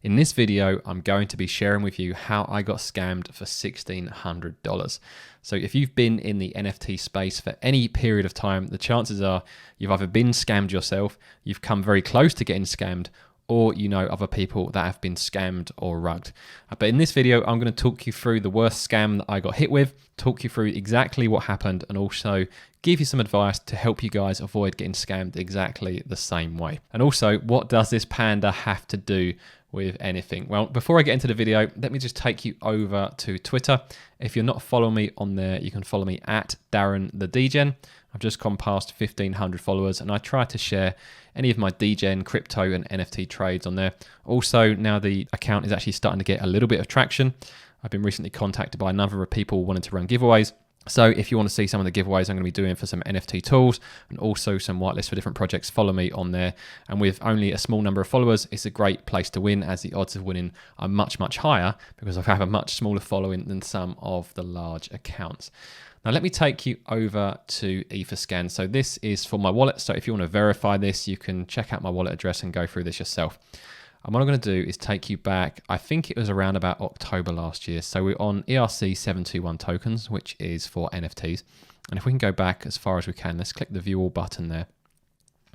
In this video, I'm going to be sharing with you how I got scammed for $1,600. So if you've been in the NFT space for any period of time, the chances are you've either been scammed yourself, you've come very close to getting scammed, or you know other people that have been scammed or rugged. But in this video, I'm going to talk you through the worst scam that I got hit with, talk you through exactly what happened, and also give you some advice to help you guys avoid getting scammed exactly the same way. And also, what does this panda have to do with anything? Well, before I get into the video, let me just take you over to Twitter. If you're not following me on there, you can follow me at Darren the Degen. I've just gone past 1,500 followers, and I try to share any of my Degen, crypto, and NFT trades on there. Also, now the account is actually starting to get a little bit of traction. I've been recently contacted by a number of people wanting to run giveaways. So if you want to see some of the giveaways I'm going to be doing for some NFT tools and also some whitelists for different projects, follow me on there. And with only a small number of followers, it's a great place to win, as the odds of winning are much, much higher because I have a much smaller following than some of the large accounts. Now, let me take you over to Etherscan. So this is for my wallet. So if you want to verify this, you can check out my wallet address and go through this yourself. And what I'm going to do is take you back, I think it was around about October last year. So we're on ERC721 tokens, which is for NFTs. And if we can go back as far as we can, let's click the view all button there.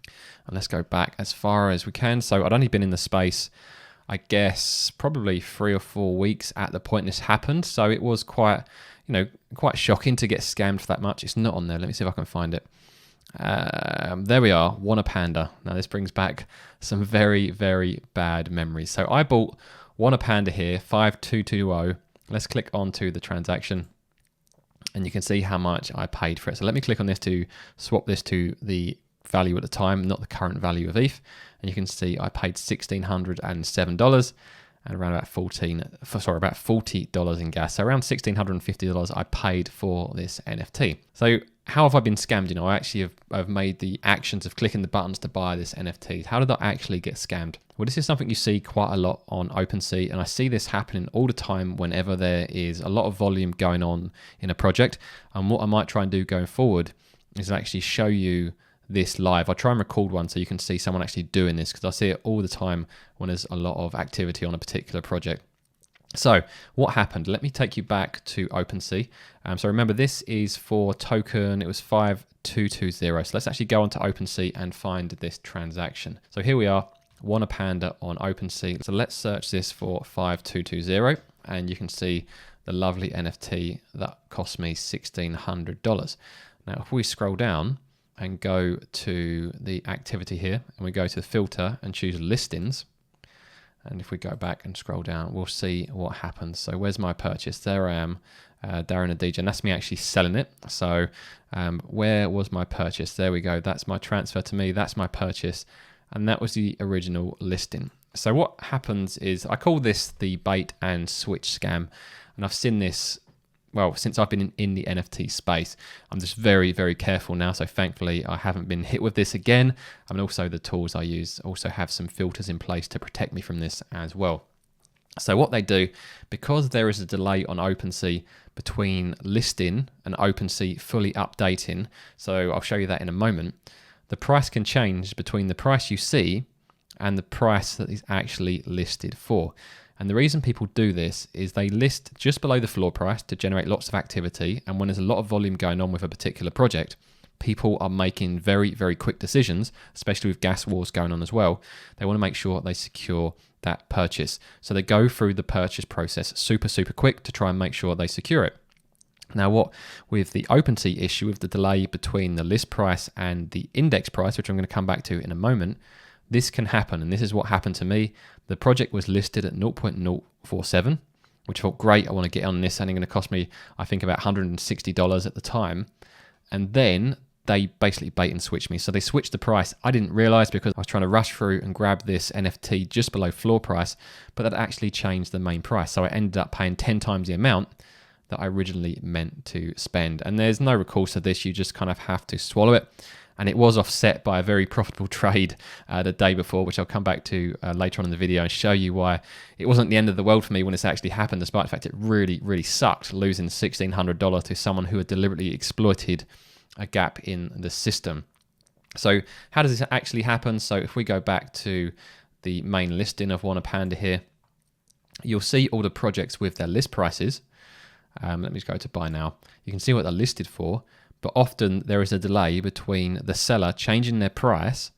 And let's go back as far as we can. So I'd only been in the space, I guess, probably 3 or 4 weeks at the point this happened. So it was quite, quite shocking to get scammed for that much. It's not on there. Let me see if I can find it. There we are, Wanna Panda. Now this brings back some very, very bad memories. So I bought Wanna Panda here, 5220. Let's click onto the transaction and you can see how much I paid for it. So let me click on this to swap this to the value at the time, not the current value of ETH. And you can see I paid $1,607 and around about about $40 in gas. So around $1,650 I paid for this NFT. So how have I been scammed? I actually have made the actions of clicking the buttons to buy this NFT. How did I actually get scammed? Well, this is something you see quite a lot on Opensea, and I see this happening all the time whenever there is a lot of volume going on in a project. And what I might try and do going forward is actually show you this live. I try and record one so you can see someone actually doing this, because I see it all the time when there's a lot of activity on a particular project. So what happened? Let me take you back to Opensea. So remember, this is for token, it was 5220. So let's actually go onto Opensea and find this transaction. So here we are, Wanna Panda on Opensea. So let's search this for 5220 and you can see the lovely NFT that cost me $1,600. Now, if we scroll down and go to the activity here and we go to the filter and choose listings, and if we go back and scroll down, we'll see what happens. So where's my purchase? There I am, Darren the DJ, and that's me actually selling it. So where was my purchase? There we go. That's my transfer to me. That's my purchase. And that was the original listing. So what happens is, I call this the bait and switch scam. And I've seen this, well, since I've been in the NFT space. I'm just very, very careful now. So thankfully, I haven't been hit with this again. And also the tools I use also have some filters in place to protect me from this as well. So what they do, because there is a delay on Opensea between listing and Opensea fully updating, so I'll show you that in a moment, the price can change between the price you see and the price that is actually listed for. And the reason people do this is they list just below the floor price to generate lots of activity. And when there's a lot of volume going on with a particular project, people are making very, very quick decisions, especially with gas wars going on as well. They want to make sure they secure that purchase. So they go through the purchase process super, super quick to try and make sure they secure it. Now, what with the Opensea issue, with the delay between the list price and the index price, which I'm going to come back to in a moment, this can happen, and this is what happened to me. The project was listed at 0.047, which I thought, great, I want to get on this, and it's going to cost me, I think, about $160 at the time. And then they basically bait and switch me. So they switched the price. I didn't realize because I was trying to rush through and grab this NFT just below floor price, but that actually changed the main price. So I ended up paying 10 times the amount that I originally meant to spend. And there's no recourse to this. You just kind of have to swallow it. And it was offset by a very profitable trade the day before, which I'll come back to later on in the video and show you why it wasn't the end of the world for me when this actually happened, despite the fact it really, really sucked losing $1,600 to someone who had deliberately exploited a gap in the system. So how does this actually happen? So if we go back to the main listing of Wanna Panda here, you'll see all the projects with their list prices. Let me just go to buy now. You can see what they're listed for, but often there is a delay between the seller changing their price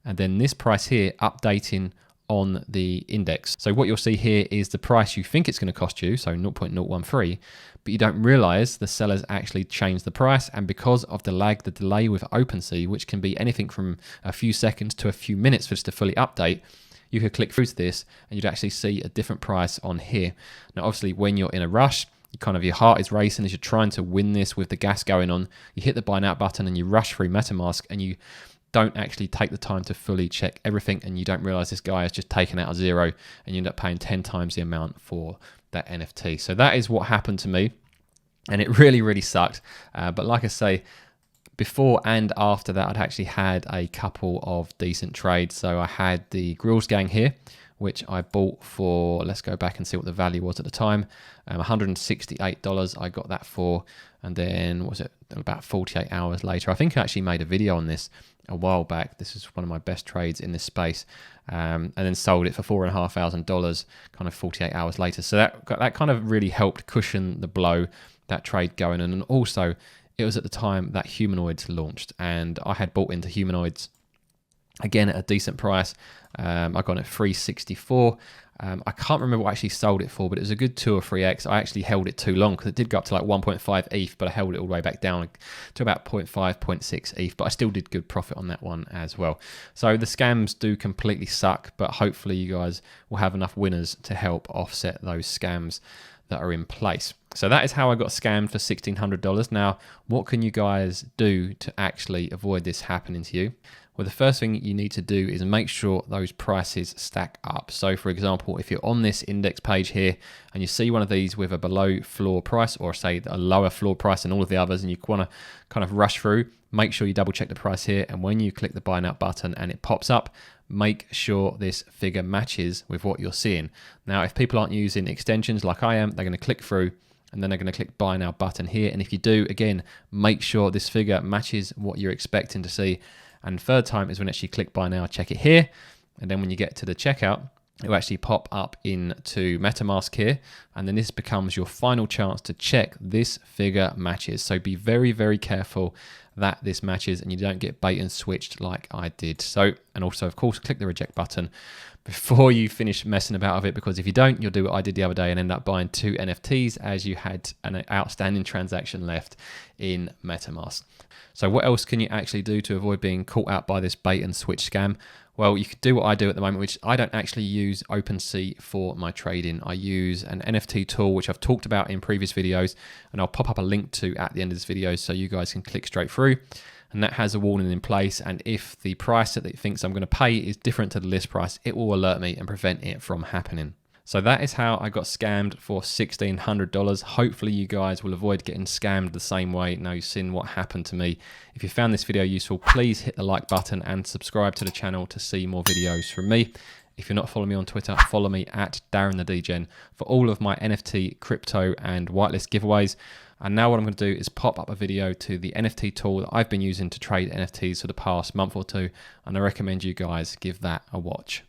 and then this price here updating on the index. So what you'll see here is the price you think it's going to cost you, so 0.013, but you don't realize the seller's actually changed the price, and because of the delay with Opensea, which can be anything from a few seconds to a few minutes for just to fully update, you could click through to this and you'd actually see a different price on here. Now obviously when you're in a rush, your heart is racing as you're trying to win this with the gas going on, you hit the buy now button and you rush through MetaMask and you don't actually take the time to fully check everything, and you don't realize this guy has just taken out a zero and you end up paying 10 times the amount for that NFT. So that is what happened to me, and it really sucked. But like I say, before and after that, I'd actually had a couple of decent trades. So I had the Grills Gang here, which I bought for, let's go back and see what the value was at the time, $168 I got that for, and then was it about 48 hours later, I think I actually made a video on this a while back. This is one of my best trades in this space, and then sold it for $4,500 kind of 48 hours later. So that kind of really helped cushion the blow, that trade going on. And also it was at the time that humanoids launched, and I had bought into humanoids again at a decent price. I got it at 364. I can't remember what I actually sold it for, but it was a good 2 or 3x. I actually held it too long because it did go up to like 1.5 ETH, but I held it all the way back down to about 0.5, 0.6 ETH, but I still did good profit on that one as well. So the scams do completely suck, but hopefully you guys will have enough winners to help offset those scams that are in place. So that is how I got scammed for $1,600. Now, what can you guys do to actually avoid this happening to you? Well, the first thing you need to do is make sure those prices stack up. So for example, if you're on this index page here and you see one of these with a below floor price, or say a lower floor price than all of the others, and you want to kind of rush through, make sure you double check the price here. And when you click the buy now button and it pops up, make sure this figure matches with what you're seeing. Now, if people aren't using extensions like I am, they're going to click through and then they're going to click buy now button here. And if you do, again, make sure this figure matches what you're expecting to see. And third time is when you actually click buy now, check it here. And then when you get to the checkout, it will actually pop up into MetaMask here. And then this becomes your final chance to check this figure matches. So be very careful that this matches and you don't get bait and switched like I did. So, and also of course, click the reject button before you finish messing about with it, because if you don't, you'll do what I did the other day and end up buying 2 NFTs as you had an outstanding transaction left in MetaMask. So what else can you actually do to avoid being caught out by this bait and switch scam? Well, you could do what I do at the moment, which I don't actually use Opensea for my trading. I use an NFT tool, which I've talked about in previous videos, and I'll pop up a link to at the end of this video so you guys can click straight through. And that has a warning in place, and if the price that it thinks I'm going to pay is different to the list price, it will alert me and prevent it from happening. So that is how I got scammed for $1,600. Hopefully you guys will avoid getting scammed the same way. Now you've seen what happened to me. If you found this video useful, please hit the like button and subscribe to the channel to see more videos from me. If you're not following me on Twitter, follow me at DarrenTheDegen for all of my NFT, crypto and whitelist giveaways. And now what I'm going to do is pop up a video to the NFT tool that I've been using to trade NFTs for the past month or two, and I recommend you guys give that a watch.